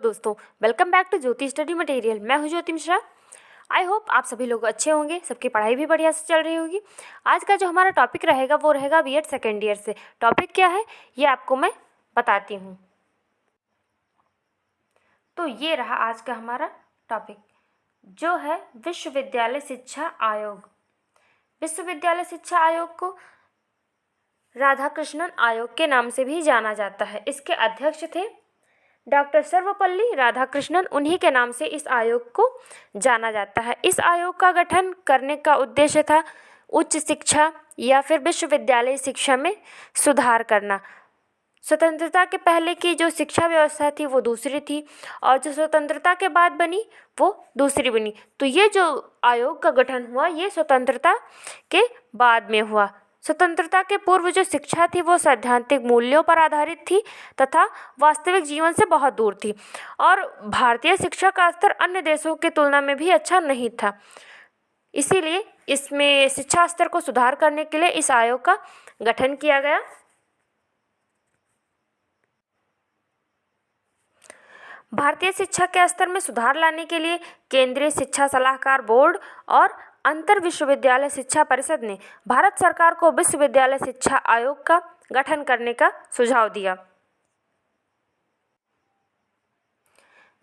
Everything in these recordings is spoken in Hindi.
दोस्तों, welcome back to Jyoti study material. मैं हूं ज्योति मिश्रा। आई होप आप सभी लोग अच्छे होंगे, सबकी पढ़ाई भी बढ़िया से चल रही होगी। आज का जो हमारा टॉपिक रहेगा वो रहेगा बीएड सेकेंड ईयर से। टॉपिक क्या है ये आपको मैं बताती हूँ। तो ये रहा आज का हमारा टॉपिक, जो है विश्वविद्यालय शिक्षा आयोग। विश्वविद्यालय शिक्षा आयोग को राधाकृष्णन आयोग के नाम से भी जाना जाता है। इसके अध्यक्ष थे डॉक्टर सर्वपल्ली राधाकृष्णन। उन्हीं के नाम से इस आयोग को जाना जाता है। इस आयोग का गठन करने का उद्देश्य था उच्च शिक्षा या फिर विश्वविद्यालय शिक्षा में सुधार करना। स्वतंत्रता के पहले की जो शिक्षा व्यवस्था थी वो दूसरी थी और जो स्वतंत्रता के बाद बनी वो दूसरी बनी। तो ये जो आयोग का गठन हुआ ये स्वतंत्रता के बाद में हुआ। स्वतंत्रता के पूर्व जो शिक्षा थी वो सैद्धांतिक मूल्यों पर आधारित थी तथा वास्तविक जीवन से बहुत दूर थी और भारतीय शिक्षा का स्तर अन्य देशों की तुलना में भी अच्छा नहीं था। इसीलिए इसमें शिक्षा स्तर को सुधार करने के लिए इस आयोग का गठन किया गया। भारतीय शिक्षा के स्तर में सुधार लाने के लिए केंद्रीय शिक्षा सलाहकार बोर्ड और अंतर विश्वविद्यालय शिक्षा परिषद ने भारत सरकार को विश्वविद्यालय शिक्षा आयोग का गठन करने का सुझाव दिया।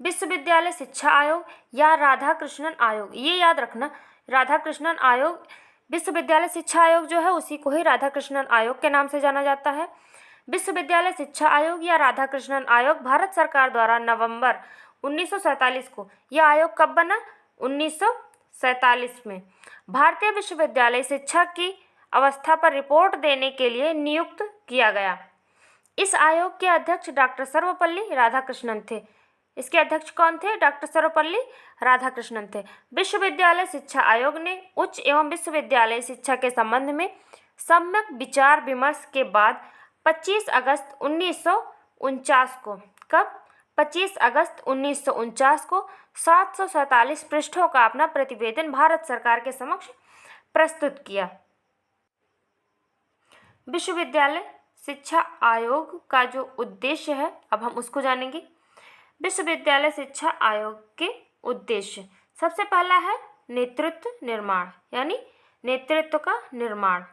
विश्वविद्यालय शिक्षा आयोग या राधाकृष्णन आयोग, ये याद रखना, राधाकृष्णन आयोग, विश्वविद्यालय शिक्षा आयोग जो है उसी को ही राधाकृष्णन आयोग के नाम से जाना जाता है। विश्वविद्यालय शिक्षा आयोग या राधाकृष्णन आयोग भारत सरकार द्वारा नवंबर 1947 को, यह आयोग कब बना? 1947 में भारतीय विश्वविद्यालय शिक्षा की अवस्था पर रिपोर्ट देने के लिए नियुक्त किया गया। इस आयोग के अध्यक्ष डॉक्टर सर्वपल्ली राधाकृष्णन थे। इसके अध्यक्ष कौन थे? डॉक्टर सर्वपल्ली राधाकृष्णन थे। विश्वविद्यालय शिक्षा आयोग ने उच्च एवं विश्वविद्यालय शिक्षा के संबंध में सम्यक विचार विमर्श के बाद 25 अगस्त 1949 को, कब? 25 अगस्त 1949 को 747 पृष्ठों का अपना प्रतिवेदन भारत सरकार के समक्ष प्रस्तुत किया। विश्वविद्यालय शिक्षा आयोग का जो उद्देश्य है अब हम उसको जानेंगे। विश्वविद्यालय शिक्षा आयोग के उद्देश्य, सबसे पहला है नेतृत्व निर्माण, यानी नेतृत्व का निर्माण।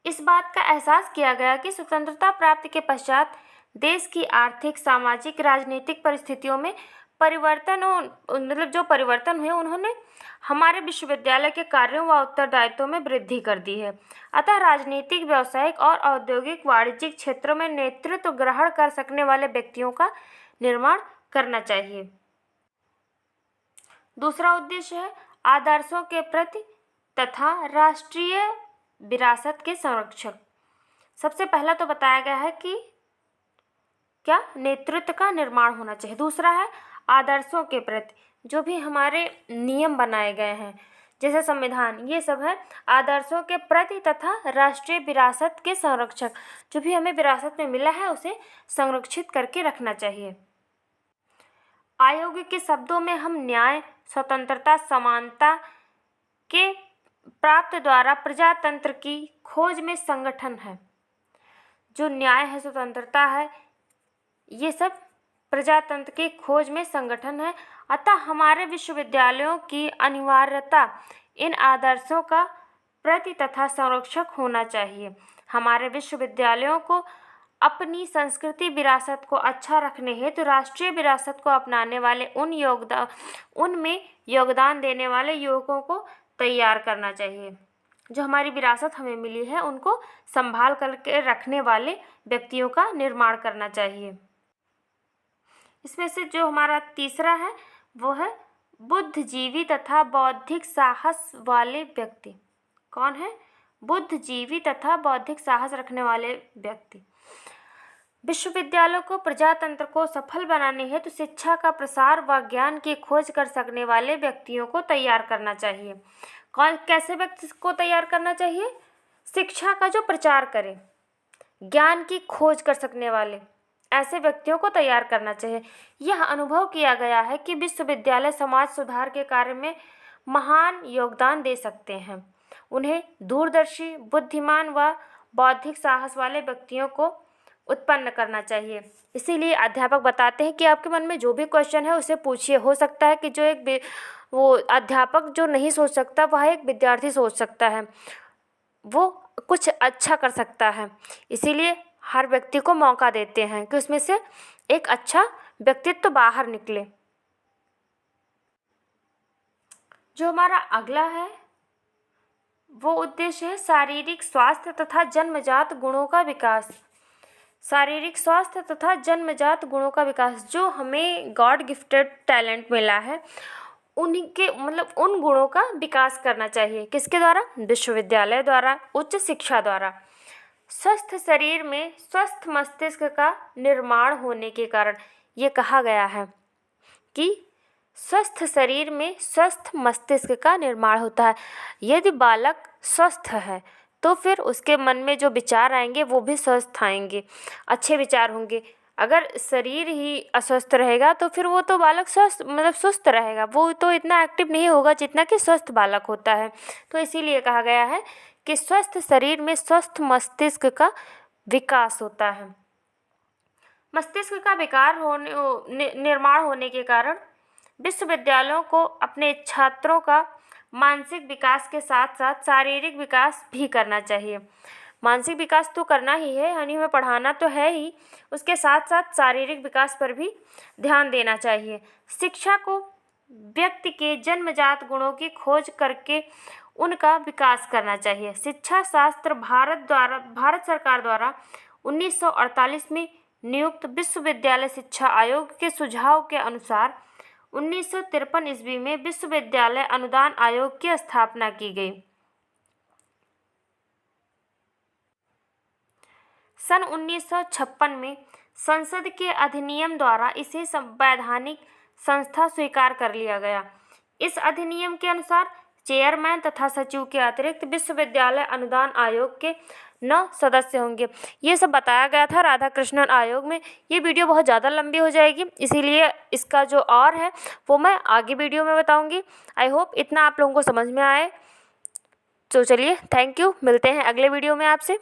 इस बात का एहसास किया गया कि स्वतंत्रता प्राप्ति के पश्चात देश की आर्थिक, सामाजिक, राजनीतिक परिस्थितियों में जो परिवर्तन हुए उन्होंने हमारे विश्वविद्यालय के कार्यों व उत्तरदायित्वों में वृद्धि कर दी है। अतः राजनीतिक, व्यावसायिक और औद्योगिक वाणिज्यिक क्षेत्रों में नेतृत्व ग्रहण कर सकने वाले व्यक्तियों का निर्माण करना चाहिए। दूसरा उद्देश्य है आदर्शों के प्रति तथा राष्ट्रीय विरासत के संरक्षक। सबसे पहला तो बताया गया है कि क्या नेतृत्व का निर्माण होना चाहिए। दूसरा है आदर्शों के प्रति, जो भी हमारे नियम बनाए गए हैं जैसे संविधान, ये सब है आदर्शों के प्रति तथा राष्ट्रीय विरासत के संरक्षक। जो भी हमें विरासत में मिला है उसे संरक्षित करके रखना चाहिए। आयोग के शब्दों में हम न्याय, स्वतंत्रता, समानता के प्राप्त द्वारा प्रजातंत्र की खोज में संगठन है। जो न्याय है, स्वतंत्रता है, ये सब प्रजातंत्र की खोज में संगठन है। अतः हमारे विश्वविद्यालयों की अनिवार्यता इन आदर्शों का प्रति तथा संरक्षक होना चाहिए। हमारे विश्वविद्यालयों को अपनी संस्कृति विरासत को अच्छा रखने हेतु राष्ट्रीय विरासत को अपनाने वाले उनमें योगदान देने वाले युवकों को तैयार करना चाहिए। जो हमारी विरासत हमें मिली है उनको संभाल करके रखने वाले व्यक्तियों का निर्माण करना चाहिए। इसमें से जो हमारा तीसरा है वो है बुद्धिजीवी तथा बौद्धिक साहस वाले व्यक्ति। कौन है? बुद्धिजीवी तथा बौद्धिक साहस रखने वाले व्यक्ति। विश्वविद्यालयों को प्रजातंत्र को सफल बनाने हेतु शिक्षा का प्रसार व ज्ञान की खोज कर सकने वाले व्यक्तियों को तैयार करना चाहिए। कौन, कैसे व्यक्ति को तैयार करना चाहिए? शिक्षा का जो प्रचार करे, ज्ञान की खोज कर सकने वाले ऐसे व्यक्तियों को तैयार करना चाहिए। यह अनुभव किया गया है कि विश्वविद्यालय समाज सुधार के कार्य में महान योगदान दे सकते हैं। उन्हें दूरदर्शी, बुद्धिमान व बौद्धिक साहस वाले व्यक्तियों को उत्पन्न करना चाहिए। इसीलिए अध्यापक बताते हैं कि आपके मन में जो भी क्वेश्चन है उसे पूछिए। हो सकता है कि जो वो अध्यापक जो नहीं सोच सकता वह एक विद्यार्थी सोच सकता है, वो कुछ अच्छा कर सकता है। इसीलिए हर व्यक्ति को मौका देते हैं कि उसमें से एक अच्छा व्यक्तित्व बाहर निकले। जो हमारा अगला है वो उद्देश्य है शारीरिक स्वास्थ्य तथा जन्मजात गुणों का विकास। शारीरिक स्वास्थ्य तथा जन्मजात गुणों का विकास, जो हमें गॉड गिफ्टेड टैलेंट मिला है उनके मतलब उन गुणों का विकास करना चाहिए। किसके द्वारा? विश्वविद्यालय द्वारा, उच्च शिक्षा द्वारा। स्वस्थ शरीर में स्वस्थ मस्तिष्क का निर्माण होने के कारण ये कहा गया है कि स्वस्थ शरीर में स्वस्थ मस्तिष्क का निर्माण होता है। यदि बालक स्वस्थ है तो फिर उसके मन में जो विचार आएंगे वो भी स्वस्थ आएंगे, अच्छे विचार होंगे। अगर शरीर ही अस्वस्थ रहेगा तो फिर वो तो बालक स्वस्थ मतलब सुस्त रहेगा, वो तो इतना एक्टिव नहीं होगा जितना कि स्वस्थ बालक होता है। तो इसीलिए कहा गया है कि स्वस्थ शरीर में स्वस्थ मस्तिष्क का विकास होता है। मस्तिष्क का निर्माण होने के कारण विश्वविद्यालयों को अपने छात्रों का मानसिक विकास के साथ साथ शारीरिक विकास भी करना चाहिए। मानसिक विकास तो करना ही है, यानी हमें पढ़ाना तो है ही, उसके साथ साथ शारीरिक विकास पर भी ध्यान देना चाहिए। शिक्षा को व्यक्ति के जन्मजात गुणों की खोज करके उनका विकास करना चाहिए। शिक्षा शास्त्र भारत सरकार द्वारा 1948 में नियुक्त विश्वविद्यालय शिक्षा आयोग के सुझाव के अनुसार 1953 ईस्वी में विश्वविद्यालय अनुदान आयोग की स्थापना की गई। सन 1956 में संसद के अधिनियम द्वारा इसे संवैधानिक संस्था स्वीकार कर लिया गया। इस अधिनियम के अनुसार चेयरमैन तथा सचिव के अतिरिक्त विश्वविद्यालय अनुदान आयोग के 9 सदस्य होंगे। ये सब बताया गया था राधाकृष्णन आयोग में। ये वीडियो बहुत ज़्यादा लंबी हो जाएगी, इसीलिए इसका जो और है वो मैं आगे वीडियो में बताऊंगी। आई होप इतना आप लोगों को समझ में आए। तो चलिए, थैंक यू, मिलते हैं अगले वीडियो में आपसे।